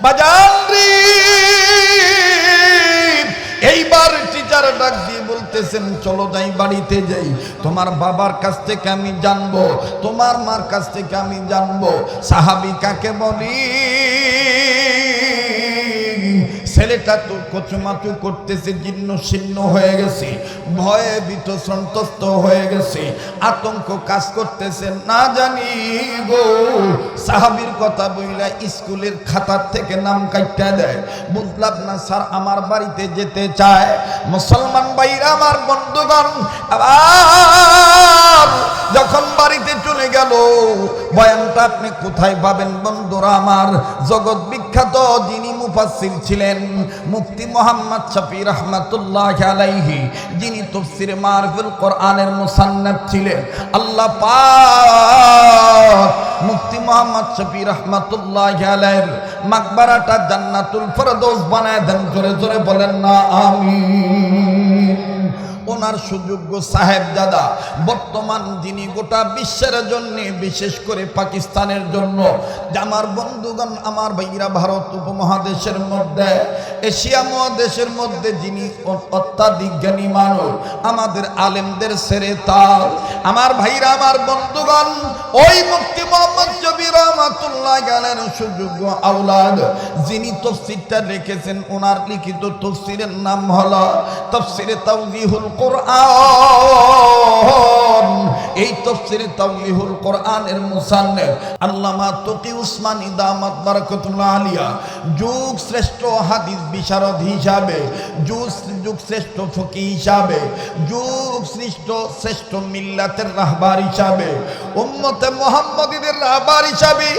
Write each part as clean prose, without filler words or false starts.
বাজান রে, এইবার টিচার ডাক দিয়ে বলতেছেন চলো যাই, বাড়িতে যাই, তোমার বাবার কাছ থেকে আমি জানবো, তোমার মার কাছ থেকে আমি জানবো সাহাবী কাকে বলি। ছেলেটা তো কচুমাচু করতেছে, জীর্ণ শীর্ণ হয়ে গেছে, ভয়ে ভীত সন্ত্রস্ত হয়ে গেছে, আতঙ্ক কাজ করতেছে। না জানি গো সাহাবীর কথা বইলা স্কুলের খাতার থেকে নাম কাইটা দেয়। বুঝলাম না স্যার, আমার বাড়িতে যেতে চায়। মুসলমান ভাইরা আমার, বন্ধুগণ, আবার যখন বাড়িতে চলে গেল, বয়ানটা আপনি কোথায় পাবেন বন্ধুরা আমার? জগৎ বিখ্যাত যিনি মুফাসসির ছিলেন, মুফতি মুহাম্মদ শফি রাহমাতুল্লাহ আলাইহি, যিনি তাফসীরে মারিফুল কোরআনের মুসান্নিফ ছিলেন, আল্লাহ পাক মুফতি মুহাম্মদ শফি রাহমাতুল্লাহ আলাইহির মাকবারাটা জান্নাতুল ফেরদৌস বানায় দেন। জোরে জোরে বলেন না আমিন। ওনার সুযোগ্য সাহেবজাদা, বর্তমান যিনি গোটা বিশ্বের জন্য, বিশেষ করে পাকিস্তানের জন্য, আমার বন্ধুগণ, আমার ভাইরা, ভারত উপমহাদেশের মধ্যে, এশিয়া মহাদেশের মধ্যে যিনি অত্যাধিক জ্ঞানী মানুষ, আমাদের আলেমদের সেরে তাল, আমার ভাইরা, আমার বন্ধুগণ, ওই মুফতি মুহাম্মদ শফি রাহমাতুল্লাহ আলাইহির সুযোগ্য আওলাদ, যিনি তাফসীরটা লিখেছেন, ওনার লিখিত তাফসীরের নাম হলো তাফসীরে তাওজীহুল কোরআন। এই তাফসীরে তাওজীহুল কোরআনের মুসান্নিফ আল্লামা তকি উসমানী দামাত বারাকাতুল্লাহ আলিয়া যুগ শ্রেষ্ঠ হাদিস বিশারদ হিসাবে, যুগ শ্রেষ্ঠ ফকি হিসাবে, যুগ শ্রেষ্ঠ মিল্লাতের রাহবার হিসাবে, উম্মতে মুহাম্মাদীদের রাহবার হিসাবে,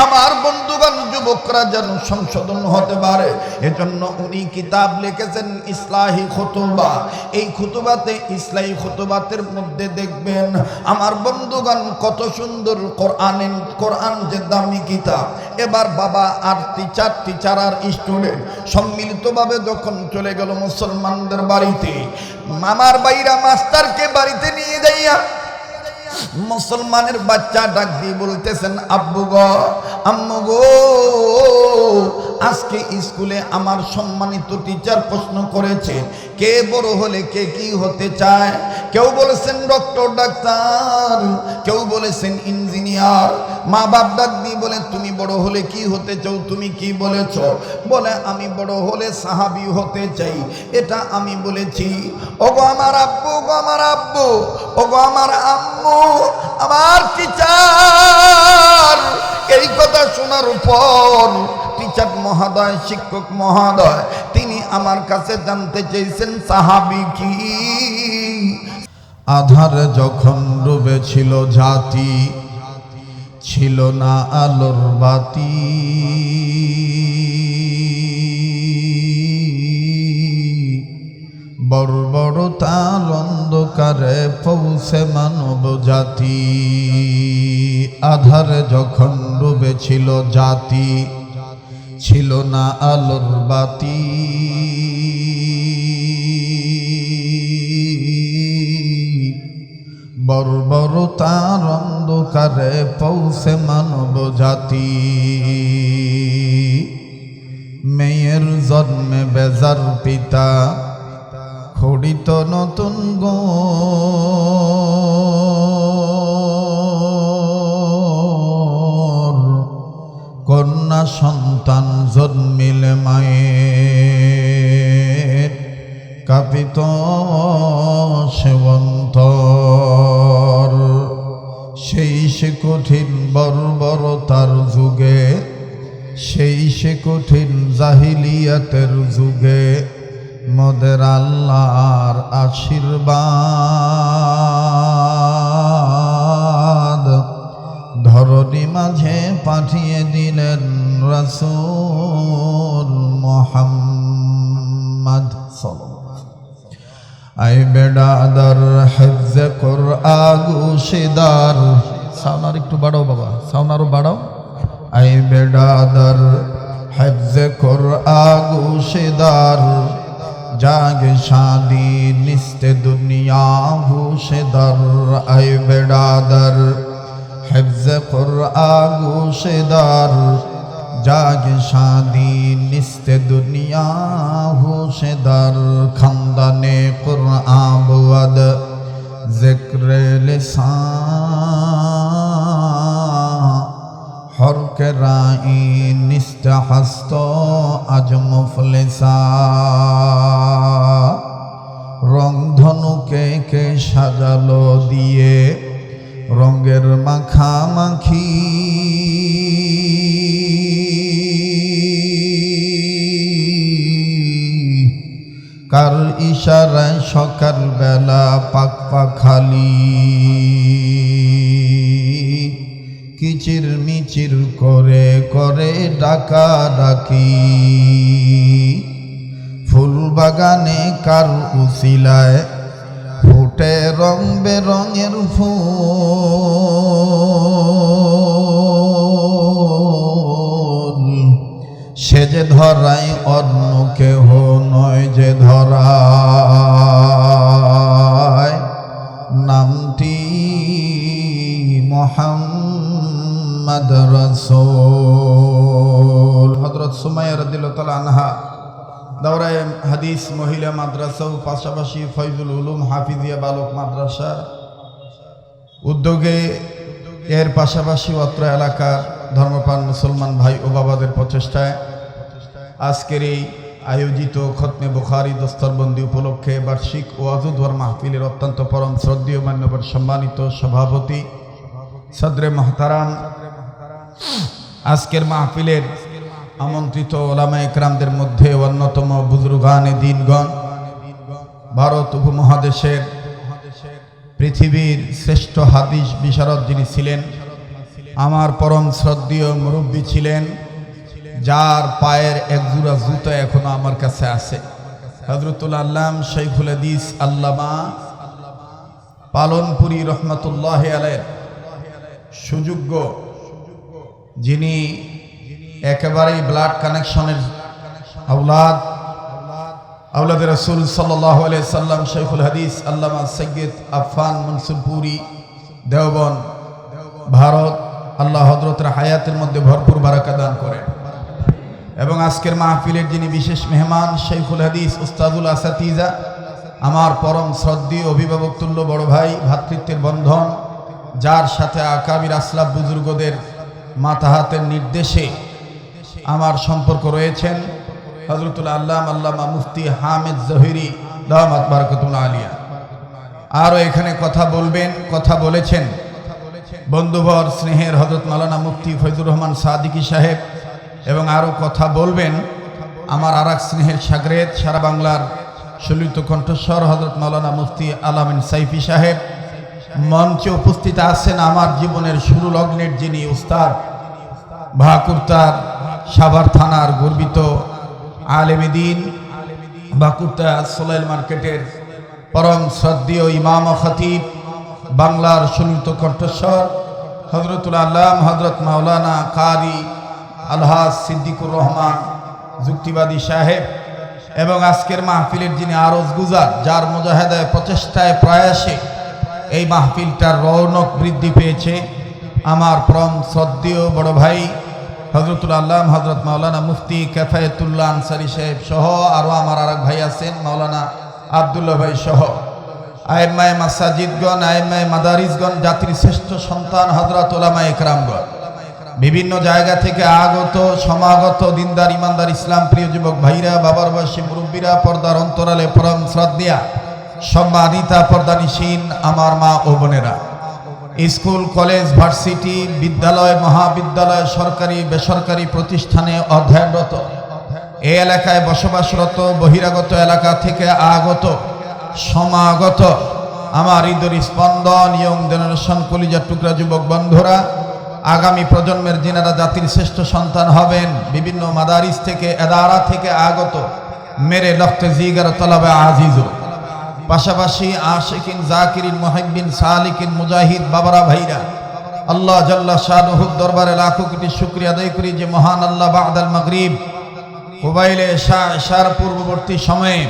আমার বন্ধুগণ, যুবকরা যেন সংশোধন হতে পারে, এজন্য উনি কিতাব লিখেছেন ইসলাহি খুতুবা। এই খুতুবাতে, ইসলাহি খুতুবাতের মধ্যে দেখবেন আমার বন্ধুগণ কত সুন্দর কোরআন যে দামি কিতাব। এবার বাবা আর টিচার আর স্টুডেন্ট সম্মিলিতভাবে যখন চলে গেল মুসলমানদের বাড়িতে, মামার বাইরা মাস্টারকে বাড়িতে নিয়ে যাইয়া মুসলমানের বাচ্চা ডাক দিয়ে বলতেছেন, আব্বু গো, আম্মু গো, আজকে স্কুলে আমার সম্মানিত টিচার প্রশ্ন করেছে কে বড় হলে কে কি হতে চায়। কেউ বলেছেন ডক্টর, ডাক্তার, কেউ বলেছেন ইঞ্জিনিয়ার। মা বাপ ডাক দিয়ে বলে, তুমি বড় হলে কি হতে চাও? তুমি কি বলেছ? বলে, আমি বড় হলে সাহাবী হতে চাই। এটা আমি বলেছি। ওগো আমার আব্বু, গো আমার আব্বু, ওগো আমার আম্মু, আমার টিচার। এই কথা শোনার পর টিচার মহোদয়, শিক্ষক মহোদয়, তিনি আমার কাছে জানতে চেয়েছেন সাহাবী কি। আধারে যখন ডুবেছিল জাতি, ছিল না আলোর বাতি, বড় বড় তার অন্ধকারে পৌঁছে মানব জাতি। আধারে যখন ডুবেছিল জাতি, ছিল না আলোর বাতি, বড় বড় তার অন্ধকারে পৌঁছে মানব জাতি। মেয়ের জন্মে বেজার পিতা, খড়িত নতুন গো, কন্যা সন্তান জন্মিলে মায়ের কাঁপিত সেবন্তর। সেই সে কঠিন বর্বরতার যুগে, সেই সে কঠিন জাহিলিয়াতের যুগে, মোদের আল্লাহর আশীর্বাদ ধরণী মাঝে পাঠিয়ে দিলেন রাসূল মুহাম্মদ সাল্লাল্লাহু। আই বেড়াদার হিফজে কোরআন গুশিদার, সাউন্ড আর একটু বাড়াও বাবা, সাউন্ড আরো বাড়াও। আই বেড়াদার হিফজে কোরআন গুশিদার, जागे शादी निस्ते दुनिया भूषेदर। आए बेड़ादर हिफ्ज़ आगोशेदार जाग शादी निस्ते दुनिया होशेदार खंदाने कुरआन बुअद जिक्र लिसान हर के राई निस्त हस्तो आज मुफलिसा रंग धनुके के साजालो दिए रंगेर माखामाखी কার ইশারায় সকাল বেলা পাক পাখালি কিচির মিচির করে করে ডাকা ডাকি ফুল বাগানে কার উসিলায় ফুটে রং বেরঙের ফুল সে যে ধরায় অন্য কেহ নয় যে ধরায় নামটি মুহাম্মদ রাসূল। হযরত সুমাইয়া রাদিয়াল্লাহু তাআলা আনহা দাওরায়ে হাদিস মহিলা মাদ্রাসা ও পাশাপাশি ফয়জুল উলুম হাফিজিয়া বালক মাদ্রাসা উদ্যোগে এর পাশাপাশি অত্র এলাকার ধর্মপ্রাণ মুসলমান ভাই ও বাবাদের প্রচেষ্টায় আজকের এই আয়োজিত খতমে বুখারী দস্তরবন্দি উপলক্ষে বার্ষিক ওয়াজুদ ওয়ার মাহফিলের অত্যন্ত পরম শ্রদ্ধেয় মান্যবর সম্মানিত সভাপতি সদরে মুহতারাম আজকের মাহফিলের আমন্ত্রিত ওলামায়ে কেরামদের মধ্যে অন্যতম বুজুর্গানে দ্বীনগণ ভারত উপমহাদেশের পৃথিবীর শ্রেষ্ঠ হাদিস বিশারদ যিনি ছিলেন আমার পরম শ্রদ্ধেয় মুরব্বী ছিলেন যার পায়ের এক জোড়া জুতা এখনো আমার কাছে আছে হযরতুল আল্লাম শাইখুল হাদিস আল্লামা পালনপুরি রহমাতুল্লাহি আলাইহি সুযোগ্য যিনি একেবারেই ব্লাড কানেকশনের আওলাদ রাসূল সাল্লাল্লাহু আলাইহি সাল্লাম শাইখুল হাদিস আল্লামা সৈয়দ আফফান মনসুরপুরি দেওবন্দ ভারত আল্লাহ হযরতের হায়াতের মধ্যে ভরপুর বারাকা দান করেন এবং আজকের মাহফিলের যিনি বিশেষ মেহমান শাইখুল হাদিস উস্তাদুল আসাতিজা আমার পরম শ্রদ্ধেয় অভিভাবক তুল্য বড় ভাই ভ্রাতৃত্বের বন্ধন যার সাথে আকাবির আসলাফ বুজুর্গদের মাতাহাতের নির্দেশে আমার সম্পর্ক রয়েছেন হযরতুল আল্লামা মুফতি হামিদ জহিরি দামাত বারাকাতুল্লাহ আলিয়া আরও এখানে কথা বলবেন কথা বলেছেন বন্ধুবর স্নেহের হযরত মাওলানা মুফতি ফয়জুর রহমান সাদিকী সাহেব এবং আরও কথা বলবেন আমার আরেক স্নেহের শাগরেদ সারা বাংলার সলিত কণ্ঠস্বর হযরত মাওলানা মুফতি আলামিন সাইফি সাহেব মঞ্চে উপস্থিত আছেন আমার জীবনের শুরু লগ্নের যিনি উস্তাদ ভাকুরতার সাভার থানার গর্বিত আলেমে দ্বীন ভাকুরতা সোলাইল মার্কেটের পরম শ্রদ্ধেয় ইমাম ও খতিব বাংলার সলিত কণ্ঠস্বর হযরতুল আল্লাম হযরত মাওলানা কারি আলহাজ সিদ্দিকুর রহমান যুক্তিবাদী সাহেব এবং আজকের মাহফিলের যিনি আরজ গুজার যার মুজাহাদায় প্রচেষ্টায় প্রয়াসে এই মাহফিলটার রৌনক বৃদ্ধি পেয়েছে আমার পরম শ্রদ্ধেয় বড় ভাই হযরতুল আল্লাম হযরত মাওলানা মুফতি কিফায়াতুল্লাহ আনসারী সাহেব সহ আরও আমার আরেক ভাই আছেন মাওলানা আব্দুল্লাহ ভাই সহ আইম্মায়ে মাসাজিদগণ আইম্মায়ে মাদারিসগণ জাতির শ্রেষ্ঠ সন্তান হযরত উলামায়ে কেরামগণ বিভিন্ন জায়গা থেকে আগত সমাগত দিনদার ইমানদার ইসলাম প্রিয় যুবক ভাইরা বাবার বয়সী মুরব্বীরা পর্দার অন্তরালে পরম শ্রদ্ধেয়া সম্মানিতা পর্দানিসীন আমার মা ও বোনেরা স্কুল কলেজ ভার্সিটি বিদ্যালয় মহাবিদ্যালয় সরকারি বেসরকারি প্রতিষ্ঠানে অধ্যয়নরত এই এলাকায় বসবাসরত বহিরাগত এলাকা থেকে আগত সমাগত আমার হৃদয়ের স্পন্দন ইয়ং জেনারেশন কলিজার টুকরা যুবক বন্ধুরা আগামী প্রজন্মের যিনারা জাতির শ্রেষ্ঠ সন্তান হবেন বিভিন্ন মাদারিস থেকে এদারা থেকে আগত মেরে লখতে জিগার তলাবে আজিজু পাশাপাশি আশিকিন জাকিরিন মুহিব্বিন সালিকিন মুজাহিদ বাবারা ভাইরা আল্লাহ জাল্লা শানুহুর দরবারে লাখো কোটি শুকরিয়া আদায় করি যে মহান আল্লাহ বাদাল মাগরিব কুবাইলে ইশার পূর্ববর্তী সময়ে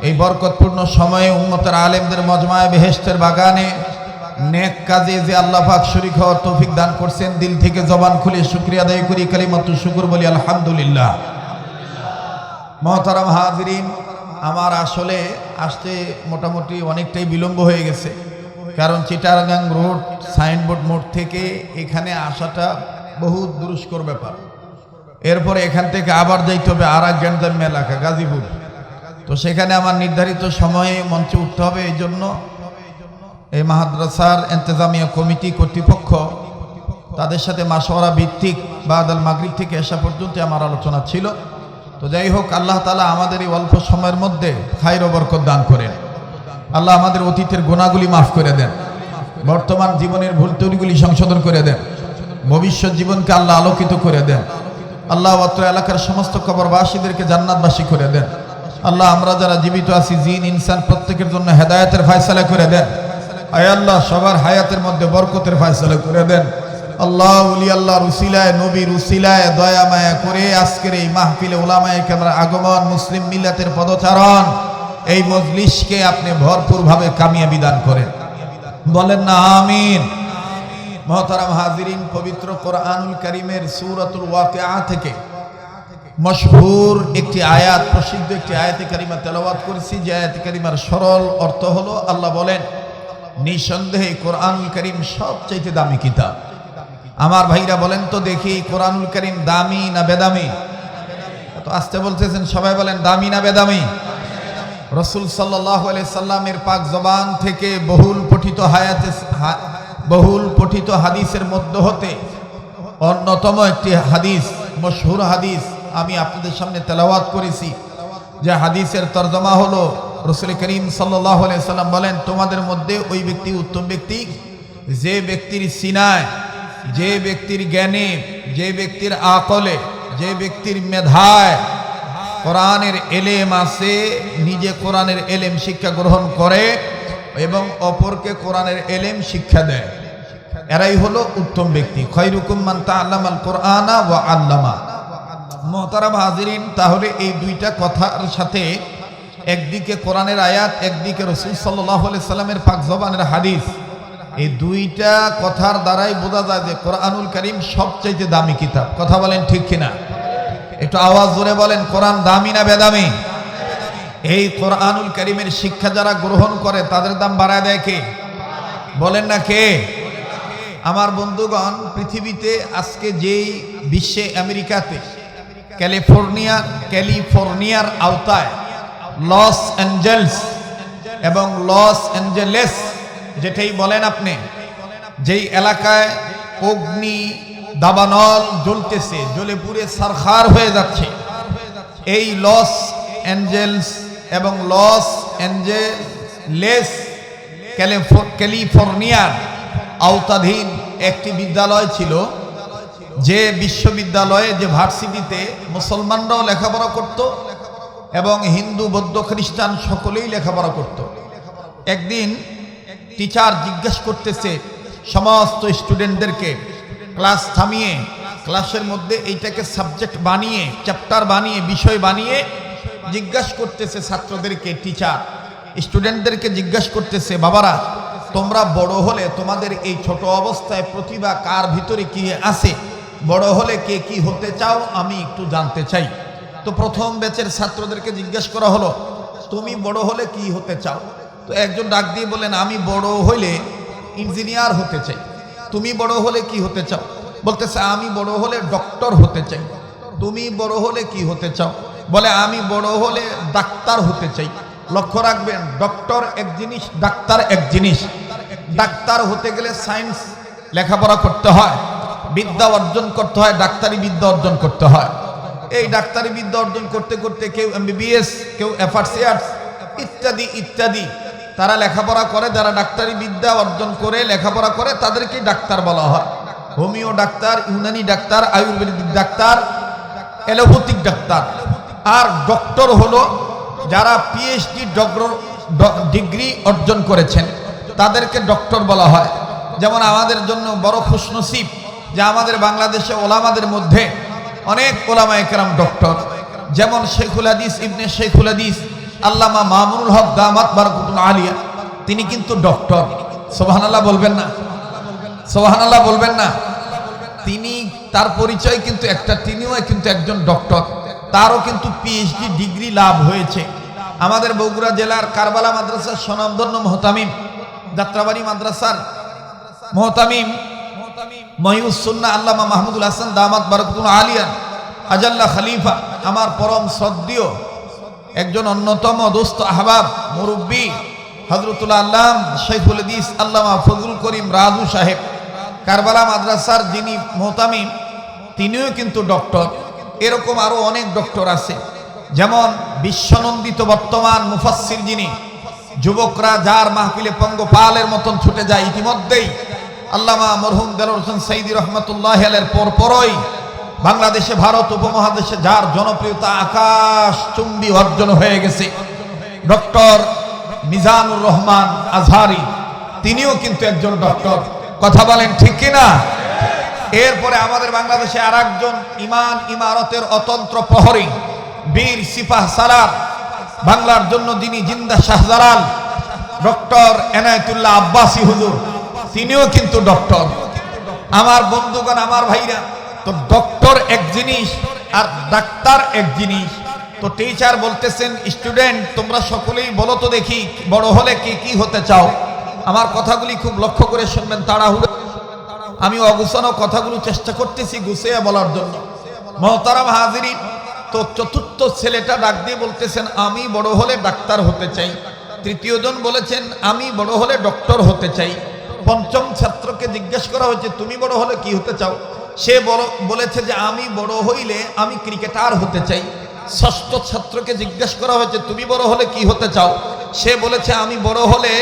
এই বরকতপূর্ণ সময়ে উম্মতের আলেমদের মজমায়ে বেহেশতের বাগানে নেক কাজে যে আল্লাহ পাক শরীক হওয়ার তৌফিক দান করছেন, দিল থেকে জবান খুলে শুকরিয়া আদায় করি, কালিমাতু শুকর বলি আলহামদুলিল্লাহ। মুহতারাম হাজিরিন, আমার আসলে আসতে মোটামুটি অনেকটাই বিলম্ব হয়ে গেছে, কারণ চিটাগাং রোড সাইনবোর্ড মোড় থেকে এখানে আসাটা বহু দুষ্কর ব্যাপার। এরপরে এখান থেকে আবার যাইতে হবে আর এক গেঞ্জাম এলাকা গাজীপুর। তো সেখানে আমার নির্ধারিত সময়ে মঞ্চে উঠতে হবে। এই জন্য এই মাদ্রাসার ইন্তেজামিয়া কমিটি কর্তৃপক্ষ তাদের সাথে মাশওয়ারা ভিত্তিক বাদাল মাগরিব থেকে এসা পর্যন্ত আমার আলোচনা ছিল। তো যাই হোক, আল্লাহ তাআলা আমাদের এই অল্প সময়ের মধ্যে খায়র ও বরকত দান করেন। আল্লাহ আমাদের অতীতের গুনাহগুলি মাফ করে দেন, বর্তমান জীবনের ভুল ত্রুটিগুলি সংশোধন করে দেন, ভবিষ্যৎ জীবনকে আল্লাহ আলোকিত করে দেন। আল্লাহ অত্র এলাকার সমস্ত কবরবাসীদেরকে জান্নাতবাসী করে দেন। আল্লাহ আমরা যারা জীবিত আছি, জিন ইনসান প্রত্যেকের জন্য হেদায়েতের ফয়সালা করে দেন। আয় আল্লাহ সবার হায়াতের মধ্যে বরকতের ফয়সালা করে দেন। আল্লাহ উলি আল্লাহর উসিলায়, নবীর উসিলায় দয়া মায়া করে আজকের এই মাহফিলে উলামায়ে কেরামের আগমন, মুসলিম মিল্লাতের পদচারণ, এই মজলিসকে আপনি ভরপুরভাবে কামিয়াবি দান করেন, বলেন না আমিন। মুহতারাম হাজিরিন, পবিত্র কোরআনুল কারীমের সূরাতুল ওয়াকিআ থেকে মশহুর একটি আয়াত, প্রসিদ্ধ একটি আয়াতে কারিমা তেলাওয়াত করেছি, যে আয়াতে কারিমার সরল অর্থ হলো, আল্লাহ বলেন নিঃসন্দেহে কোরআনুল কারীম সবচাইতে দামি কিতাব। আমার ভাইরা বলেন তো দেখি, কোরআনুল কারীম দামি না বেদামি? এত আসতে বলতেছেন, সবাই বলেন দামি না বেদামি? রাসূল সাল্লাল্লাহু আলাইহি সাল্লামের পাক জবান থেকে বহুল পঠিত হাদিসের মধ্য হতে অন্যতম একটি হাদিস, মশহুর হাদিস আমি আপনাদের সামনে তেলাওয়াত করেছি। যে হাদিসের তরজমা হলো, রাসূল করিম সাল্লাল্লাহু আলাইহি সাল্লাম বলেন, তোমাদের মধ্যে ওই ব্যক্তি উত্তম ব্যক্তি যে ব্যক্তির সিনায়, যে ব্যক্তির জ্ঞানে, যে ব্যক্তির আকলে, যে ব্যক্তির মেধায় কোরআনের এলেম আছে, নিজে কোরআনের এলেম শিক্ষা গ্রহণ করে এবং অপরকে কোরআনের এলেম শিক্ষা দেয়, এরাই হলো উত্তম ব্যক্তি। খায়রুকুম মান তাআল্লামাল কোরআনা ওয়া আল্লামা। মুহতারাম হাজিরিন, তাহলে এই দুইটা কথার সাথে একদিকে কোরআনের আয়াত, একদিকে রাসূল সাল্লাল্লাহু আলাইহি সাল্লামের পাক জবানের হাদিস, এই দুইটা কথার দ্বারাই বোঝা যায় যে কোরআনুল কারীম সবচেয়ে দামি কিতাব। কথা বলেন ঠিক কিনা? একটু আওয়াজ জোরে বলেন, কোরআন দামি না বেদামি? এই কোরআনুল কারীমের শিক্ষা যারা গ্রহণ করে তাদের দাম বাড়ায় দেয় কে? বলেন না কে? আমার বন্ধুগণ, পৃথিবীতে আজকে যেই বিশ্বে আমেরিকাতে ক্যালিফোর্নিয়ার আওতায় লস অ্যাঞ্জেলস এবং লস অ্যাঞ্জেলেস যেটাই বলেন আপনি, যেই এলাকায় অগ্নি দাবানল জ্বলতেছে, জ্বলে পুড়ে সারখার হয়ে যাচ্ছে, এই লস অ্যাঞ্জেলস এবং লস অ্যাঞ্জেলেস ক্যালিফোর্নিয়ার আওতাধীন একটি বিদ্যালয় ছিল, যে বিশ্ববিদ্যালয়ে, যে ভার্সিটিতে মুসলমানরাও লেখাপড়া করত এবং হিন্দু বৌদ্ধ খ্রিস্টান সকলেই লেখাপড়া করত। একদিন টিচার জিজ্ঞেস করতেছে সমস্ত স্টুডেন্টদেরকে, ক্লাস থামিয়ে ক্লাসের মধ্যে এইটাকে সাবজেক্ট বানিয়ে, চ্যাপ্টার বানিয়ে, বিষয় বানিয়ে জিজ্ঞাসা করতেছে ছাত্রদেরকে। টিচার স্টুডেন্টদেরকে জিজ্ঞাসা করতেছে, বাবারা তোমরা বড় হলে তোমাদের এই ছোট অবস্থায় প্রতিভা কার ভিতরে কি আছে, বড় হলে কে কি হতে চাও আমি একটু জানতে চাই। তো প্রথম ব্যাচের ছাত্রদেরকে জিজ্ঞাসা করা হলো, তুমি বড় হলে কি হতে চাও? তো একজন ডাক দিয়ে বলেন, আমি বড় হলে ইঞ্জিনিয়ার হতে চাই। তুমি বড় হলে কি হতে চাও? বলতেছে, আমি বড় হলে ডক্টর হতে চাই। তুমি বড় হলে কি হতে চাও? বলে, আমি বড় হলে ডাক্তার হতে চাই। লক্ষ্য রাখবেন, ডক্টর এক জিনিস, ডাক্তার এক জিনিস। ডাক্তার হতে গেলে সায়েন্স লেখাপড়া করতে হয়, বিদ্যা অর্জন করতে হয়, ডাক্তারি বিদ্যা অর্জন করতে হয়। এই ডাক্তারি বিদ্যা অর্জন করতে করতে কেউ এমবিবিএস, কেউ এফআরসিআরস ইত্যাদি ইত্যাদি তারা লেখাপড়া করে। যারা ডাক্তারি বিদ্যা অর্জন করে লেখাপড়া করে তাদেরকে ডাক্তার বলা হয়। Homeo doctor, Unani doctor, Ayurvedic doctor, allopathic doctor. আর ডক্টর হলো যারা পিএইচডি ডিগ্রি অর্জন করেছেন, তাদেরকে ডক্টর বলা হয়। যেমন আমাদের জন্য বড় খুশনসিব যে আমাদের বাংলাদেশে ওলামাদের মধ্যে অনেক ওলামায়ে কেরাম ডক্টর। যেমন শেখুল হাদিস ইবনে শেখুল হাদিস আল্লামা মামুনুল হক দামাত বারাকাতুহু আলিয়া, তিনি কিন্তু ডক্টর। সুবহানাল্লাহ বলবেন না? সুবহানাল্লাহ বলবেন না? তিনি, তার পরিচয় কিন্তু একটা, তিনিও কিন্তু একজন ডক্টর, তারও কিন্তু পিএইচডি ডিগ্রি লাভ হয়েছে। আমাদের বগুড়া জেলার কারবালা মাদ্রাসার স্বনামধন্য মুহতামিম, যাত্রাবাড়ি মাদ্রাসার মুহতামিম মহিউস সুন্নাহ আল্লামা মাহমুদুল হাসান দামাত বারাকাতুল আলিয়া আজাল্লা খলিফা, আমার পরম শ্রদ্ধেয় একজন অন্যতম দোস্ত আহবাব মুরব্বী হযরতুল আল্লাম শাইখুল হাদিস আল্লামা ফজলুল করিম রাজু সাহেব, কারবালা মাদ্রাসার যিনি মুহতামিম, তিনিও কিন্তু ডক্টর। এরকম আরো অনেক ডক্টর আছে, যেমন বিশ্বনন্দিত বর্তমান মুফাসসির যিনি, যুবকরা যার মাহফিলে পঙ্গপালের মতন ছুটে যায়, ইতিমধ্যেই আল্লামা মরহুম দেলোয়ার হোসেন সাইদী রহমাতুল্লাহি আলাইহির পরপরই বাংলাদেশে, ভারত উপমহাদেশে যার জনপ্রিয়তা আকাশ চুম্বী অর্জন হয়ে গেছে, ডক্টর মিজানুর রহমান আজহারি, তিনিও কিন্তু একজন ডক্টর। কথা বলেন ঠিক কিনা? এরপরে আমাদের বাংলাদেশে আর একজন ইমান ইমারতের অতন্ত্র প্রহরী, বীর সিপাহ সালার, বাংলার জন্য যিনি জিন্দা শাহজালাল, ডক্টর এনায়েতুল্লাহ আব্বাসী হুজুর, তিনিও কিন্তু ডক্টর। আমার বন্ধুগণ, আমার ভাইরা, তো ডক্টর এক জিনিস আর ডাক্তার এক জিনিস। তো টিচার বলতেছেন, স্টুডেন্ট তোমরা সকলেই বলো তো দেখি, বড় হলে কি কি হতে চাও? আমার কথাগুলি খুব লক্ষ্য করে শুনবেন, তাড়াহুড়ো আমি অগুছানো কথাগুলো চেষ্টা করতেছি গুছিয়ে বলার জন্য। মহতারাম হাজিরিন, তো চতুর্থ ছেলেটা ডাক দিয়ে বলতেছেন, আমি বড় হলে ডাক্তার হতে চাই। তৃতীয় জন বলেছেন, আমি বড় হলে ডক্টর হতে চাই। পঞ্চম ছাত্রকে জিজ্ঞেস করা হয়েছে, তুমি বড় হলে কি হতে চাও? সে বলেছে যে আমি বড় হইলে আমি ক্রিকেটার হতে চাই। ষষ্ঠ ছাত্রকে জিজ্ঞেস করা হয়েছে, তুমি বড় হলে কি হতে চাও? সে বলেছে আমি বড় হলে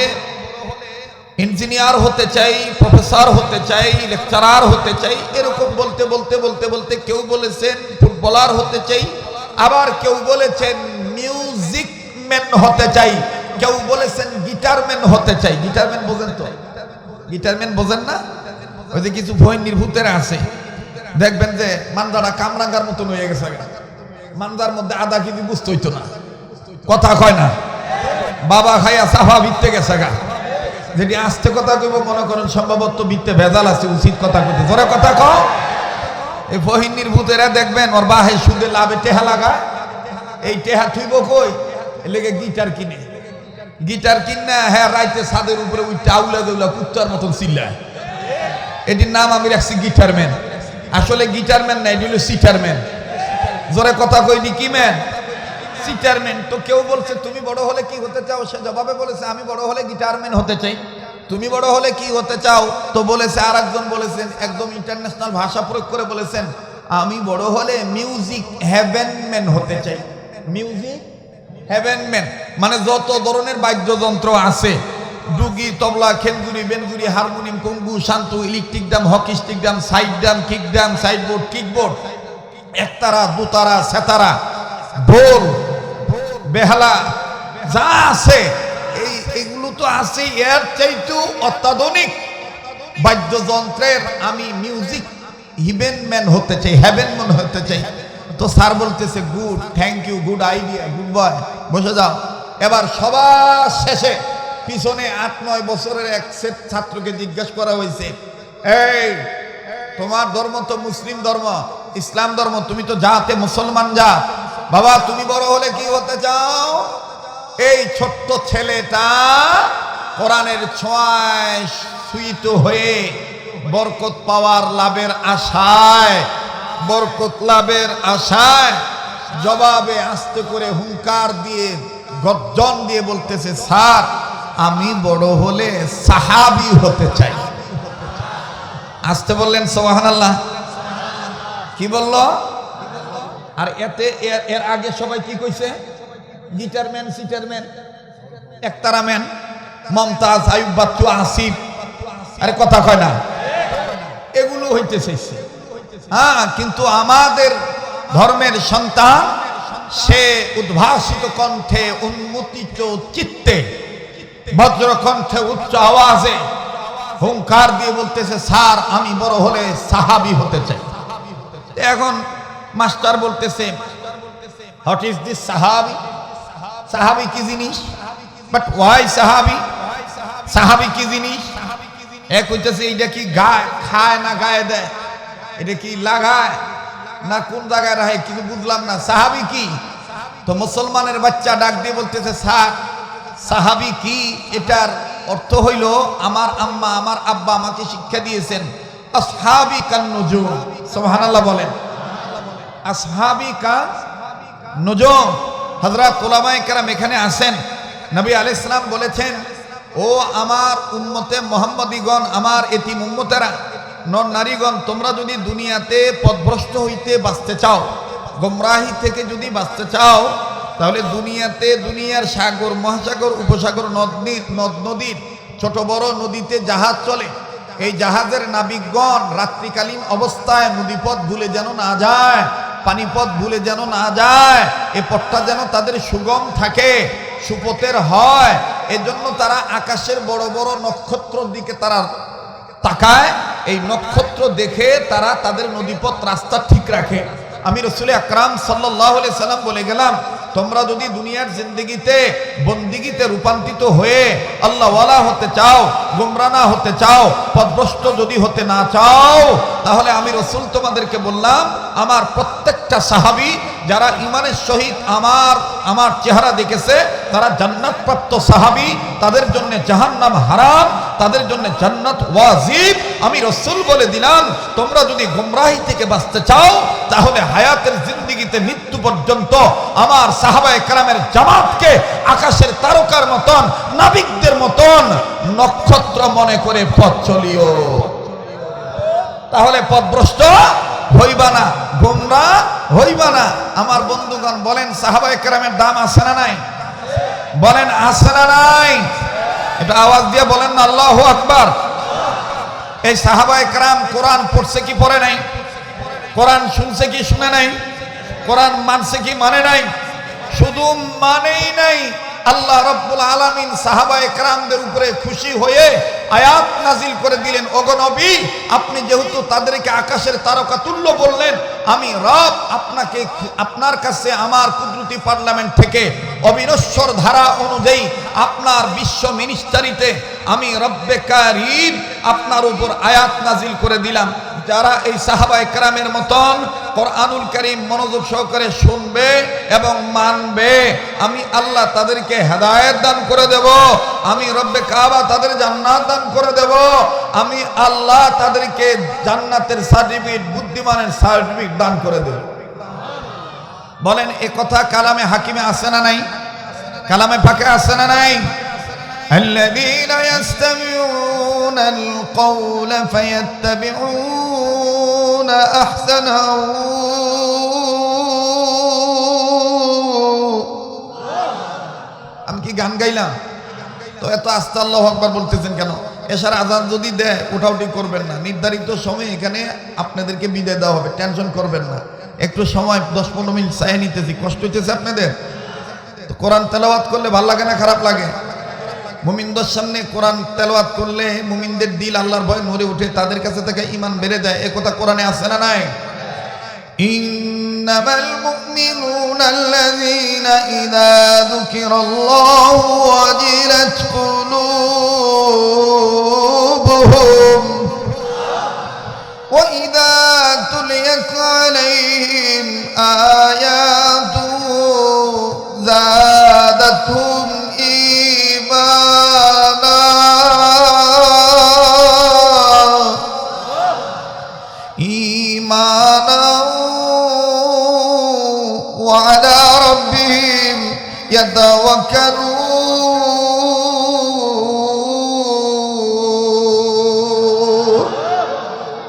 ইঞ্জিনিয়ার হতে চাই, প্রফেসর হতে চাই, লেকচারার হতে চাই। এরকম বলতে বলতে বলতে বলতে কেউ বলেছেন ফুটবলার হতে চাই, আবার কেউ বলেছেন মিউজিক ম্যান হতে চাই, কেউ বলেছেন গিটারম্যান হতে চাই। গিটারম্যান বোঝেন তো? গিটারম্যান বোঝেন না? ওই যে কিছু ভয় নির্ভূতেরা আছে, দেখবেন যে মান্দাটা কামরাঙ্গার মতন হয়ে গেছে, মান্দার মধ্যে আদা কেজি বুঝতে হইতো না, কথা কয় না, বাবা খাইয়া সাফা ভিত্তে গেছে গা। যেটি আস্তে কথা কইব মনে করেন সম্ভবত বিত্তে ভেজাল আছে, উচিত কথা কইতে জোরে কথা কও। এই ফহিনীর ভূতেরা দেখবেন ওর বাহে সুদে লাভে টেহা লাগায়, এই টেহা থুইব কই? এলেগে গিটার কিনে, গিটার কিনা হ্যাঁ রাইতে ছাদের উপরে উঠতে আউলা দেউলা কুত্তার মতন চিল্লায়। এটির নাম আমি রাখছি গিটারম্যান। আসলে গিটারম্যান না, এটি হলো সিটারম্যান। জোরে কথা কইনি কি ম্যান? সিটারম্যান। তো কেউ বলছে তুমি বড় হলে কি হতে চাও? সে জবাবে বলেছে আমি বড় হলে গিটারম্যান হতে চাই। তুমি বড় হলে কি হতে চাও? তো বলেছে আর একজন বলেছেন, একদম ইন্টারন্যাশনাল ভাষা প্রয়োগ করে বলেছেন, আমি বড় হলে মিউজিক হেভেনম্যান হতে চাই। মিউজিক হেভেনম্যান মানে যত ধরনের বাদ্যযন্ত্র আছে, ডুগি, তবলা, খেলগুড়ি, বেনগুড়ি, হারমোনিয়াম, কঙ্গু, শান্তু, electric drum, hockey stick drum, side drum, kick drum, sideboard, kickboard, একতারা, দুতারা, সেতারা, ঢোল, বেহালা যা আছে এইগুলো তো আছে। এর চাইতেও অত্যাধুনিক বাদ্যযন্ত্রের আমি মিউজিক হেভেনম্যান হতে চাই, হেভেনম্যান হতে চাই। তো স্যার বলতেছে good, thank you, good idea, good boy, বসে যাও। এবার সবার শেষে পিছনে 8-9 বছরের এক সেট ছাত্রকে জিজ্ঞাসা করা হয়েছে, এই তোমার ধর্ম তো মুসলিম ধর্ম, ইসলাম ধর্ম, তুমি তো জাতে মুসলমান জাত, বাবা তুমি বড় হলে কি হতে চাও? এই ছোট্ট ছেলেটা কোরআনের ছোঁয়ায় সুইত হয়ে বরকত পাওয়ার লাভের আশায়, বরকত লাভের আশায় জবাবে আস্তে করে হুঙ্কার দিয়ে গর্জন দিয়ে বলতেছে, স্যার আমি বড় হলে সাহাবী হতে চাই। আসতে বললেন সুবহানাল্লাহ। কি বলল? আর এতে এর আগে সবাই কি কইছে? গিটারম্যান, সিটারম্যান, একতারাম্যান, মমতাজ, আয়ুব বাচ্চু, আসিফ, আরে কথা কয় না, এগুলো হইতে চাইছে। হ্যাঁ, কিন্তু আমাদের ধর্মের সন্তান সে উদ্ভাসিত কণ্ঠে, উন্মোচিত চিত্তে, বজ্র কণ্ঠে, উচ্চ আওয়াজে হুঙ্কার দিয়ে বলতেছে, স্যার আমি বড় হলে সাহাবী হতে চাই। এখন মাস্টার বলতেছে, হোয়াট ইজ দিস সাহাবী? সাহাবী কি জিনিস? বাট ওয়াই সাহাবী? সাহাবী কি জিনিস? এক হইতেছে এইটা কি গায় খায় না গায়ে দেয়, এটা কি লাগায় না কোন জায়গায় রাখে কিছু বুঝলাম না। সাহাবি কি? তো মুসলমানের বাচ্চা ডাক দিয়ে বলতেছে স্যার সাহাবি কি? এটার অর্থ হইল আমার আম্মা আমার আব্বা আমাকে শিক্ষা দিয়েছেন আসহাবি কান নুজুম। সুবহানাল্লাহ বলেন। আসহাবি কান নুজুম। হযরত উলামায়ে কেরাম এখানে আছেন, নবী আলাইহিস সালাম বলেছেন ও আমার উম্মতে মুহাম্মদীগণ, আমার এতিম উম্মতেরা, নর নারীগণ, তোমরা যদি দুনিয়াতে পথভ্রষ্ট হইতে বাঁচতে চাও, গোমরাহি থেকে যদি বাঁচতে চাও, তাহলে দুনিয়াতে দুনিয়ার সাগর মহাসাগর উপসাগর নদ নদীর ছোট বড় নদীতে জাহাজ চলে। এই জাহাজের নাবিকগণ রাত্রিকালীন অবস্থায় নদীপথ ভুলে যেন না যায়, পানিপথ ভুলে যেন না যায়, এ পথটা যেন তাদের সুগম থাকে, সুপথের হয়। এজন্য তারা আকাশের বড় বড় নক্ষত্রের দিকে তারা তাকায়, এই নক্ষত্র দেখে তারা তাদের নদীপথ রাস্তা ঠিক রাখে। আমি রাসূল আকরাম সাল্লাল্লাহু আলাইহি সাল্লাম বলে গেলাম, তোমরা যদি দুনিয়ার জিন্দেগিতে বন্দিগিতে রূপান্তরিত হয়ে আল্লাহওয়ালা হতে চাও, গোমরা না হতে চাও, পথভ্রষ্ট যদি হতে না চাও, তাহলে আমি রাসূল তোমাদেরকে বললাম আমার প্রত্যেকটা সাহাবী যারা ইমানের সহিত আমার চেহারা দেখেছে তারা জান্নাত প্রাপ্ত সাহাবী, তাদের জন্য জাহান্নাম হারাম, তাদের জন্য জান্নাত ওয়াজিব। আমি রাসূল বলে দিলাম তোমরা যদি গোমরাহি থেকে বাঁচতে চাও তাহলে হায়াতের জিন্দেগিতে মৃত্যু পর্যন্ত আমার সাহাবায়ে কেরামের জামাতকে আকাশের তারকার মতন নাবিকদের মতন নক্ষত্র মনে করে পথ চলিও, তাহলে পথভ্রষ্ট হইবা না, গোমরা হইবা না। আমার বন্ধুগণ বলেন সাহাবায়ে কেরামের দাম আছে না নাই? বলেন আছে না নাই? এটা আওয়াজ দিয়ে বলেন না আল্লাহু আকবার। এই সাহাবায়ে কেরাম কোরআন পড়ছে কি পড়ে নাই? কোরআন শুনছে কি শুনে নাই? কোরআন মানছে কি মানে নাই? শুধু মানেই নাই, আল্লাহ রাব্বুল আলামিন সাহাবায়ে কেরামদের উপরে খুশি হয়ে আয়াত নাজিল করে দিলেন, ওগো নবী আপনি যেহেতু তাদেরকে আকাশের তারকা তুল্য বললেন, আমি রব আপনাকে আপনার কাছে আমার কুদরতি পার্লামেন্ট থেকে অবিনশ্বর ধারা অনুযায়ী আপনার বিশ্ব মিনিস্টারিতে আমি রব্বে কারীম আপনার উপর আয়াত নাজিল করে দিলাম। যারা এই সাহাবায়ে কেরামের মতন কোরআনুল কারীম মনোযোগ সহকারে শুনবে এবং মানবে, আমি আল্লাহ তাদেরকে হেদায়েত দান করে দেব, আমি রব্বে কাবা তাদের জান্নাত দান করে দেব, আমি আল্লাহ তাদেরকে জান্নাতের সার্টিফিকেট, বুদ্ধিমানের সার্টিফিকেট দান করে দেব। বলেন এ কথা কালামে হাকিমে আছে না নাই? কালামে পাকে আছে না নাই? الذين يستمعون القول فيتبعون أحسنه আমি কি গান গাইলাম? তো এত আস্তে আল্লাহু আকবার বলতেছেন কেন? এশার আজান যদি দেয় উঠাউটি করবেন না, নির্ধারিত সময় এখানে আপনাদেরকে বিদায় দেওয়া হবে, টেনশন করবেন না। একটু সময় 10-15 মিনিট চাই নিতেছি, কষ্ট হইতেছে আপনাদের? তো কোরআন তেলাওয়াত করলে ভালো লাগে না খারাপ লাগে? মুমিনদের সামনে কোরআন তেলাওয়াত করলে মুমিনদের দিল আল্লাহর ভয় নড়ে ওঠে, তাদের কাছে থেকে ঈমান বেড়ে যায়, এ কথা কোরআনে আছে না নাই? ইন্নামাল মুমিনুনা আল্লাযীনা ইযা যুকিরাল্লাহু ওয়াজিলাত কুলুবুহুম ওয়া ইযা তুলিয়াত আলাইহিম আয়াতুহু যাদাতুহুম ঈমানা ওয়া আলা রাব্বিহিম ইয়াতাওয়াক্কালুন।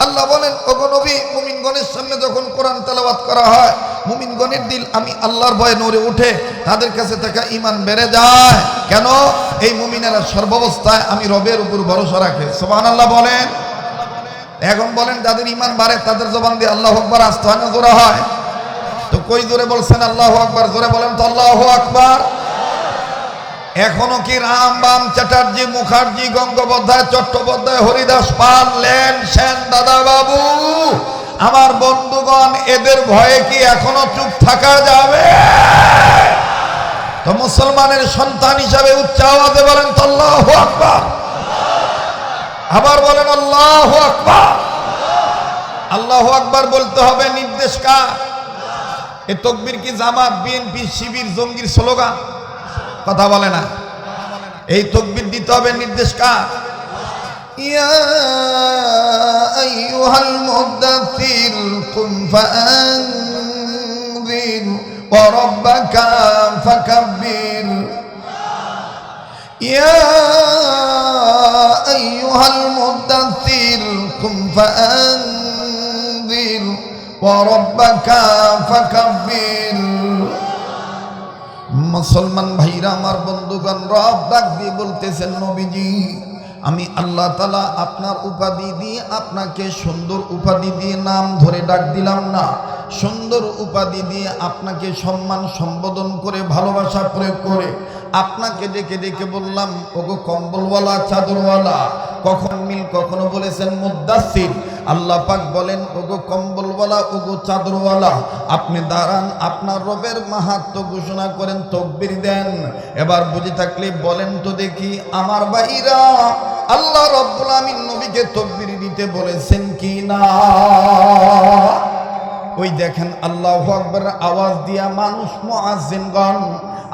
আল্লাহ বলেন ওগো নবী মুমিনগণের সামনে যখন কোরআন তেলাওয়াত করা হয় মুমিনগণের দিল আমি আল্লাহর ভয়ে নড়ে ওঠে, তাদের কাছে থাকা ঈমান বেড়ে যায়। কেন? এই মুমিনেরা সর্বাবস্থায় আমি রবের উপর ভরসা রাখে। সুবহানাল্লাহ বলেন। এখন বলেন যাদের ঈমান বাড়ে তাদের জবান দিয়ে আল্লাহু আকবার আসতে হয় না জোরে হয়? তো কই জোরে বলছেন আল্লাহু আকবার? জোরে বলেন তো আল্লাহু আকবার। এখনো কি রাম বাম চ্যাটার্জি মুখার্জি গঙ্গোপাধ্যায় চট্টোপাধ্যায় হরিদাস পাল লেন সেন দাদা বাবু আমার বন্ধুগণ এদের ভয়ে কি এখনো চুপ থাকা যাবে? তো মুসলমানের সন্তান হিসাবে উচ্চ আওয়াজে বলেন তো আল্লাহু আকবার। আবার বলেন আল্লাহু আকবার। আল্লাহু আকবার বলতে হবে, নির্দেশ কার? এ তাকবীর কি জামাত, বিএনপি, শিবির, জঙ্গির স্লোগান? কথা বলে না। এই তাকবীর দিতে হবে, নির্দেশ কার? ইয়া আইয়ুহাল মুদাথথির কুম ফাআনযির ওয়া রাব্বাকা ফাকাব্বির। ইয়া আইয়ুহাল মুদাথথির কুম ফাআনযির ওয়া রাব্বাকা ফাকাব্বির। মুসলমান ভাইরা আমার, বন্ধুগণ, রব ডাক দিয়ে বলতেছেন, নবীজি আমি আল্লাহ তাআলা আপনার উপাধি দিয়ে, আপনাকে সুন্দর উপাধি দিয়ে নাম ধরে ডাক দিলাম না, সুন্দর উপাধি দিয়ে আপনাকে সম্মান সম্বোধন করে ভালোবাসা প্রয়োগ করে আপনাকে ডেকে ডেকে বললাম, ওগো কম্বলওয়ালা, চাদরওয়ালা। কখন মিল, কখনো বলেছেন মুদাসসির। আল্লাহ পাক বলেন, ওগো কম্বলওয়ালা, ওগো চাদরওয়ালা, আপনি দাঁড়ান, আপনার রবের মাহাত্ম্য ঘোষণা করেন, তাকবীর দেন। এবার বুঝে থাকলে বলেন তো দেখি আমার ভাইরা, আল্লাহ রাব্বুল আমিন নবীকে তাকবীর দিতে বলেছেন কি না? ওই দেখেন আল্লাহু আকবার আওয়াজ দিয়া মানুষ, মুয়াজ্জিনগণ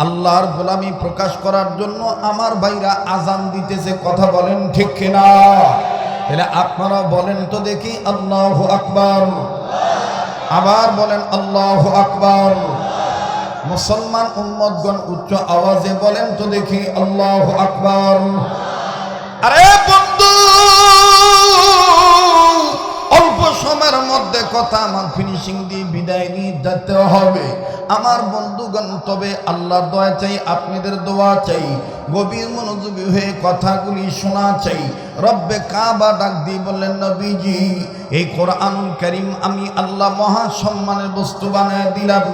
আল্লাহর গোলামি প্রকাশ করার জন্য আমার ভাইরা আজান দিতেছে। কথা বলেন ঠিক কিনা? তাহলে আপনারা বলেন তো দেখি আল্লাহু আকবার। আবার বলেন আল্লাহু আকবার। মুসলমান উম্মতগণ উচ্চ আওয়াজে বলেন তো দেখি আল্লাহু আকবার। আরে বন্ধু, অল্প সময়ের মধ্যে কথা আমার ফিনিশিং দিয়ে বিদায় নিয়ে যেতে হবে আমার বন্ধুগণ। তবে আল্লাহর দোয়া চাই, আপনাদের দোয়া চাই, গভীর মনোযোগী হয়ে কথাগুলি শোনা চাই। রব্বে কাবা ডাক দিয়ে বললেন, নবীজি এই কোরআনুল কারীম আমি আল্লাহ মহা সম্মানের বস্তু বানায় দিলাম।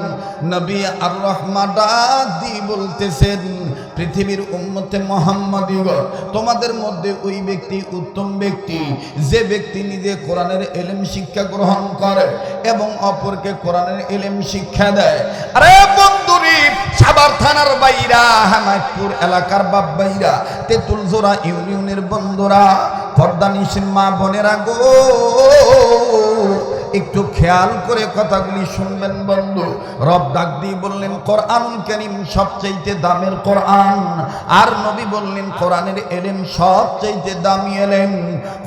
নবী আর রহমা ডাক দিয়ে বলতেছেন, পৃথিবীর উম্মতে মুহাম্মাদিগণ, তোমাদের মধ্যে ওই ব্যক্তি উত্তম ব্যক্তি যে ব্যক্তি নিজে কোরআনের ইলম শিক্ষা গ্রহণ করে এবং অপরকে কোরআনের ইলম শিক্ষা দেয়। আরে বন্ধুরি, সাভার থানার বাইরা, হামায়তপুর এলাকার বাপ বাইরা, তেঁতুলজোড়া ইউনিয়নের বন্ধুরা, পর্দানিশীন মা বোনেরা গো, একটু খেয়াল করে কথাগুলি শুনবেন বন্ধু। রব ডাক দিয়ে বললেন, কোরআনুল কারীম সবচাইতে দামের কোরআন। আর নবী বললেন, কোরআনের ইলম সবচাইতে দামি ইলম।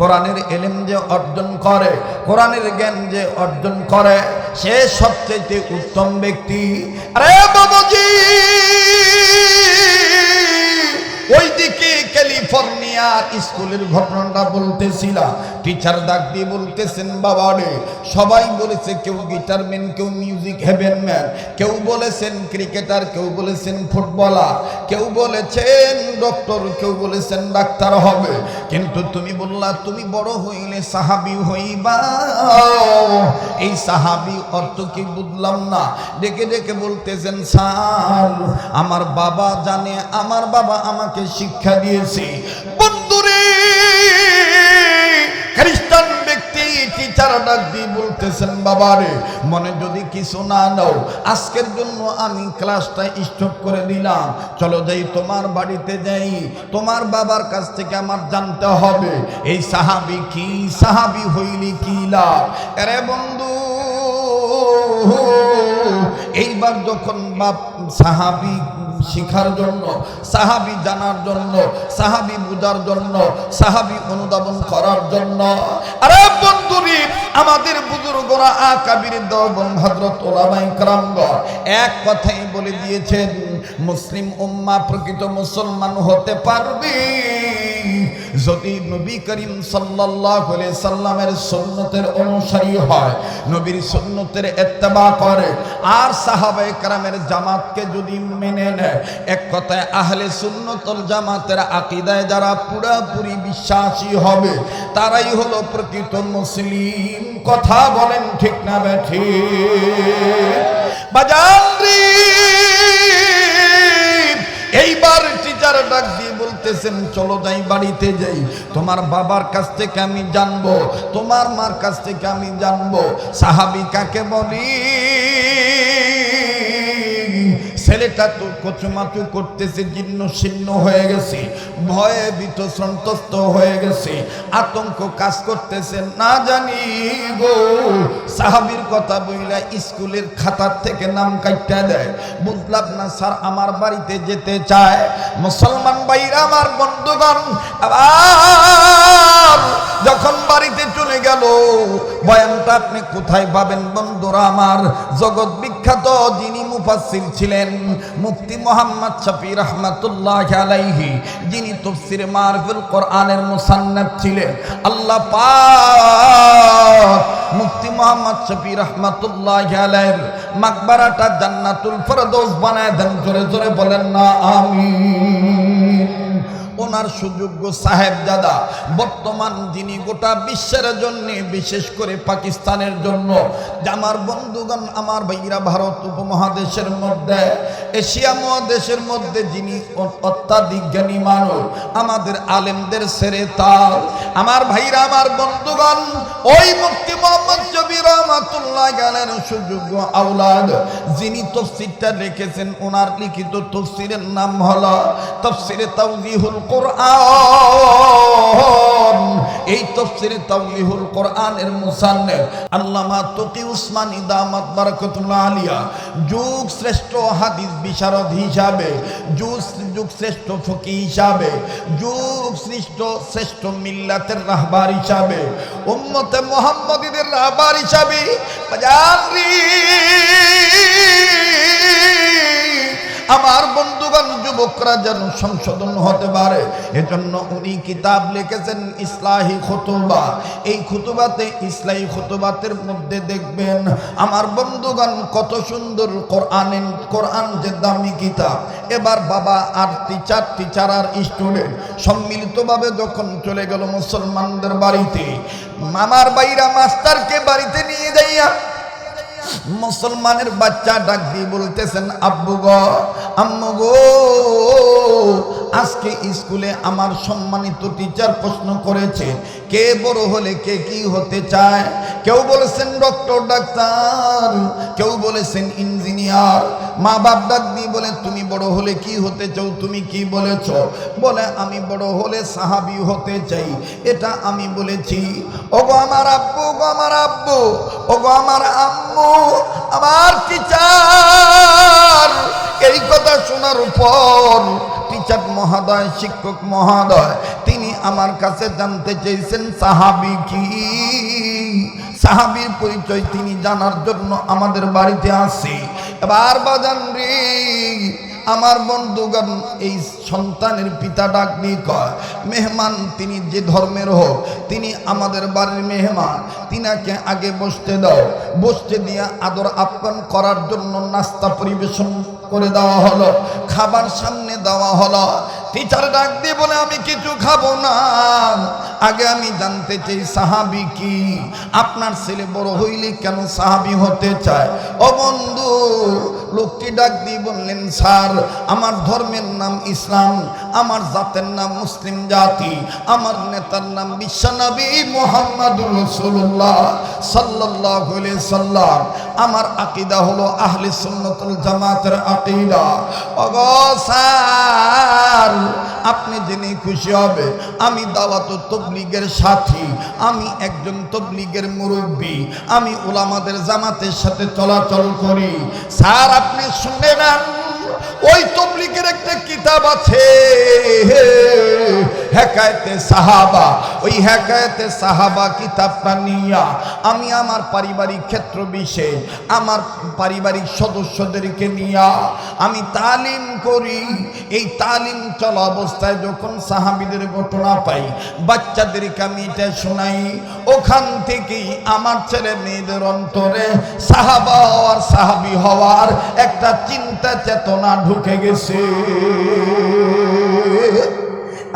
কোরআনের ইলম যে অর্জন করে, কোরআনের জ্ঞান যে অর্জন করে, সে সবচাইতে উত্তম ব্যক্তি। আরে বাবাজি, ওইদিকে ক্যালিফোর্নিয়ার স্কুলের ঘটনাটা বলতেছিলাম। টিচার ডাক দিয়ে বলতেছেন, বাবা রে, সবাই বলেছে, কেউ গিটারম্যান, কেউ মিউজিক হেভেন ম্যান, কেউ বলেছেন ক্রিকেটার, কেউ বলেছেন ফুটবলার, কেউ বলেছেন ডক্টর, কেউ বলেছেন ডাক্তার হবে, কিন্তু তুমি বললা তুমি বড় হইলে সাহাবী হইবা। এই সাহাবী অর্থ কি বুঝলাম না। ডেকে ডেকে বলতেছেন, স্যার আমার বাবা জানে, আমার বাবা আমাকে শিক্ষা দিয়েছে। বন্ধুরে, খ্রিস্টান ব্যক্তি টিচার ডাক দিয়ে বলতেছেন, বাবারে মনে যদি কিছু না নাও, আজকের জন্য আমি ক্লাসটা স্টপ করে দিলাম, চলো যাই তোমার বাড়িতে যাই, তোমার বাবার কাছ থেকে আমার জানতে হবে এই সাহাবী কি, সাহাবী হইলি কি লাভ। আরে বন্ধু, এইবার যখন বাপ সাহাবী শিখার জন্য, সাহাবী জানার জন্য, সাহাবী বুঝার জন্য, সাহাবী অনুধাবন করার জন্য, আরে বন্ধুরি আমাদের বুজুর্গরা আকাবির দেওবন হযরত উলামায়ে কেরামগণ এক কথাই বলে দিয়েছেন, মুসলিম উম্মাহ প্রকৃত মুসলমান হতে পারবে যদি নবী করিম সাল্লাল্লাহু আলাইহি সাল্লামের সুন্নতের অনুসারী হয়, নবীর সুন্নতের ইত্তেবা করে, আর সাহাবায়ে কেরামের জামাতকে যদি মেনে নেয়। এক কথায় আহলে সুন্নাত ওয়াল জামাতের আকীদায় যারা পুরোপুরি বিশ্বাসী হবে, তারাই হলো প্রকৃত মুসলিম। কথা বলেন ঠিক না বেঠিক? বাজানরি, এইবার টিচার ডাক দিয়ে বলতেছেন, চলো যাই বাড়িতে যাই, তোমার বাবার কাছ থেকে আমি জানবো, তোমার মার কাছ থেকে আমি জানবো সাহাবী কাকে বলি। ছেলেটা তো কচুমাচু করতেছে, জীর্ণ শীর্ণ হয়ে গেছে, ভয়ে ভীত সন্ত্রস্ত হয়ে গেছে, আতঙ্ক কাজ করতেছে। না জানি গো সাহাবীর কথা বইলা স্কুলের খাতার থেকে নাম কাইটা দেয়। বুঝলাম না স্যার, আমার বাড়িতে যেতে চায়। মুসলমান ভাইরা আমার, বন্ধুগণ, আবার যখন বাড়িতে চলে গেল, বয়ানটা আপনি কোথায় পাবেন বন্ধুরা আমার? জগৎ বিখ্যাত যিনি মুফাসসির ছিলেন, মুফতি মুহাম্মদ শফি রহমাতুল্লাহ আলাইহি, যিনি তাফসীরে মারিফুল কোরআনের মুসান্নিফ ছিলেন, আল্লাহ পাক মুফতি মুহাম্মদ শফি রহমাতুল্লাহ আলাইহির মাকবারাটা জান্নাতুল ফেরদৌস বানায় দেন। জোরে জোরে বলেন না আমিন। ওনার সুযোগ্য সাহেবজাদা বর্তমান যিনি গোটা বিশ্বের জন্য, বিশেষ করে পাকিস্তানের জন্য, আমার বন্ধুগণ, আমার ভাইরা, ভারত উপমহাদেশের মধ্যে, এশিয়া মহাদেশের মধ্যে যিনি অত্যাধিক জ্ঞানী মানুষ, আমাদের আলেমদের সেরে তাল, আমার ভাইরা, আমার বন্ধুগণ, ওই মুফতি মুহাম্মদ শফি রহমাতুল্লাহ আলাইহির সুযোগ্য আওলাদ যিনি তাফসীরটা লিখেছেন, ওনার লিখিত তাফসীরের নাম হলো তাফসীরে তাওজিহুল কোরআন। এই তাফসীরে তাওজিহুল কোরআনের মুসান্নিফ আল্লামা তকি উসমানী দামাত বারাকাতুল্লাহ আলিয়া যুগ শ্রেষ্ঠ হাদিস বিশারদ হিসাবে, যুগ শ্রেষ্ঠ ফকি হিসাবে, যুগ শ্রেষ্ঠ মিল্লাতের রাহবার হিসাবে, উম্মতে মুহাম্মাদীদের রাহবার হিসাবে বাজারি আমার বন্ধুগণ, যুবকরা যেন সংশোধন হতে পারে, এজন্য উনি কিতাব লিখেছেন ইসলাহি খুতুবা। এই খুতুবাতে, ইসলাহি খুতুবাতের মধ্যে দেখবেন আমার বন্ধুগণ কত সুন্দর কোরআন যে দামি কিতাব। এবার বাবা আর টিচার আর স্টুডেন্ট সম্মিলিতভাবে যখন চলে গেল মুসলমানদের বাড়িতে, মামার বাইরা মাস্টারকে বাড়িতে নিয়ে যাইয়া মুসলমানের বাচ্চা ডাক দিয়ে বলতেছেন, আব্বু গো, আম্মু গো, আজকে স্কুলে আমার সম্মানিত টিচার প্রশ্ন করেছে কে বড় হলে কে কি হতে চায়। কেউ বলেছেন ডক্টর, ডাক্তার, কেউ বলেছেন ইঞ্জিনিয়ার। মা বাপ ডাক দিয়ে বলে, তুমি বড় হলে কি হতে চাও? তুমি কি বলেছ? বলে, আমি বড় হলে সাহাবী হতে চাই। এটা আমি বলেছি। ওগো আমার আব্বু, গো আমার আব্বু, ওগো আমার আম্মু, আমার টিচার। এই কথা শোনার পর টিচার মহোদয়, শিক্ষক মহোদয়, তিনি আমার কাছে জানতে চেয়েছেন সাহাবী কি। সাহাবীর পরিচয় তিনি জানার জন্য আমাদের বাড়িতে আসে। এবার বাজান রে আমার বন্ধুগণ, এই সন্তানের পিতা ডাক দিয়ে কয়, মেহমান তিনি যে ধর্মের হোক, তিনি আমাদের বাড়ির মেহমান, তিনাকে আগে বসতে দাও। বসতে দিয়ে আদর আপ্যায়ন করার জন্য নাস্তা পরিবেশন করে দেওয়া হলো, খাবার সামনে দেওয়া হলো। টিচার ডাক দিয়ে বলে, আমি কিছু খাবো না, আগে আমি জানতে চাই সাহাবী কি। আপনার ছেলে বড় হইলে কেন সাহাবী হতে চায়? ও বন্ধু, লোকটি ডাক দিয়ে বললেন, স্যার, আমার ধর্মের নাম ইসলাম, আমার জাতের নাম মুসলিম জাতি, আমার নেতার নাম বিশ্বনবী মুহাম্মদুর রাসূলুল্লাহ সাল্লাল্লাহু আলাইহি সাল্লাম, আমার আকীদা হলো আহলে সুন্নাতুল জামাতের আকীদা। ওগো স্যার, আপনি জেনে খুশি হবে, আমি দাওয়াত ও তাবলীগের সাথী, আমি একজন তাবলীগের মুরব্বী, আমি উলামাদের জামাতের সাথে চলাচল করি। স্যার, আপনি শুনে নেন, ওই তাবলীগের একটা কিতাব আছে হেকায়েতে সাহাবা। ওই হেকায়েতে সাহাবা কিতাবটা নিয়া আমি আমার পারিবারিক ক্ষেত্র বিশেষ, আমার পারিবারিক সদস্যদেরকে নিয়া আমি তালিম করি। এই তালিম চলা অবস্থায় যখন সাহাবীদের ঘটনা পাই, বাচ্চাদেরকে আমি এটা শোনাই, ওখান থেকেই আমার ছেলে মেয়েদের অন্তরে সাহাবা হওয়ার, সাহাবী হওয়ার একটা চিন্তা চেতনা ঢুকে গেছে।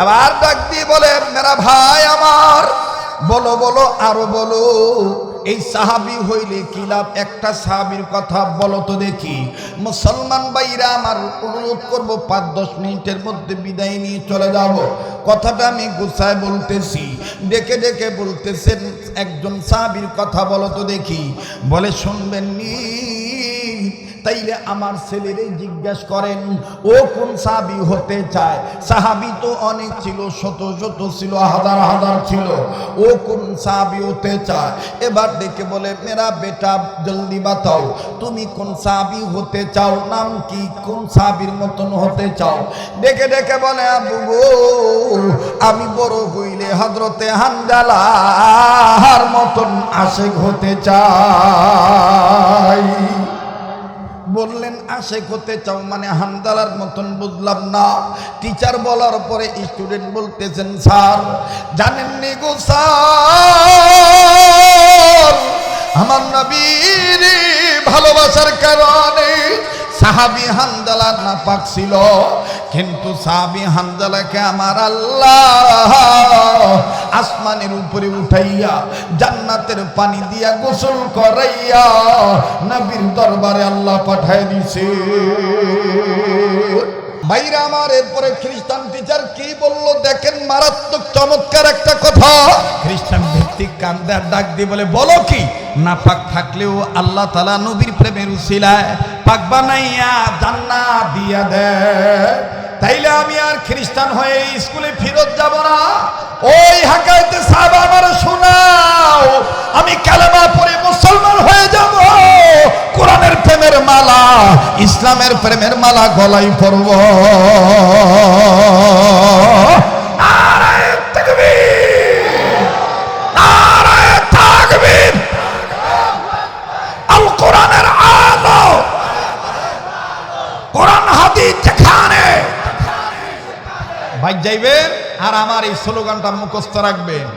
আবার ডাক দিয়ে বলে, মেরা ভাই আমার, বলো বলো, আরো বলো, এই সাহাবী হইলে কি লাভ? একটা সাহাবীর কথা বলো তো দেখি। মুসলমান ভাইরা আমার, অনুরোধ করবো 5-10 মিনিটের মধ্যে বিদায় নিয়ে চলে যাব। কথাটা আমি গুছায় বলতেছি, ডেকে ডেকে বলতেছেন, একজন সাহাবীর কথা বলো তো দেখি। বলে, শুনবেন নি, তাইলে আমার ছেলেরে জিজ্ঞাসা করেন ও কোন সাহাবী হতে চায়। সাহাবী তো অনেক ছিল, শত শত ছিল, হাজার হাজার ছিল। ও কোন সাহাবী হতে চায়? এবার ডেকে বলে মেরা বেটা জলদি বাতাও, তুমি কোন সাহাবী হতে চাও, নাম কি, কোন সাহাবীর মতন হতে চাও? ডেকে ডেকে বলে আবু গো, আমি বড় হইলে হযরতে হানজালার মতন আশেক হতে চাই। বললেন আশেক হতে চাও মানে হানজালার মতন? বুঝলাম না। টিচার বলার পরে স্টুডেন্ট বলতেছেন স্যার জানেননি গো স্যার, আমার নবীর ভালোবাসার কারণে সাহাবী হানজালা নাপাক ছিল, কিন্তু সাহাবী হানজালাকে আমার আল্লাহ আসমানের উপরে উঠাইয়া জান্নাতের পানি দিয়া গোসল করাইয়া নবীর দরবারে আল্লাহ পাঠায় দিছে। ভাইরা আমার, এরপরে খ্রিস্টান টিচার কি বললো দেখেন, মারাত্মক চমৎকার একটা কথা। খ্রিস্টান ভিত্তিক কান্দার ডাক দিয়ে বলে বলো কি, না পাক থাকলেও আল্লাহ তাআলা নবীর প্রেমের উসিলায় পাক বানাইয়া জান্নাত দিয়া দেয়। তাইলে আমি আর খ্রিস্টান হয়ে স্কুলে ফেরত যাব না। ওই হাকায়েতে সাহাবা আমার শোনাও, আমি কালেমা পড়ে মুসলমান হয়ে যাব, কোরআনের প্রেমের মালা, ইসলামের প্রেমের মালা গলায় পরব। নারায়ে তাকবীর, নারায়ে তাকবীর। আল কোরআনের আলো, কোরআন হাদিস যেখানে ভাই যাইবেন, আর আমার এই স্লোগানটা মুখস্থ রাখবেন।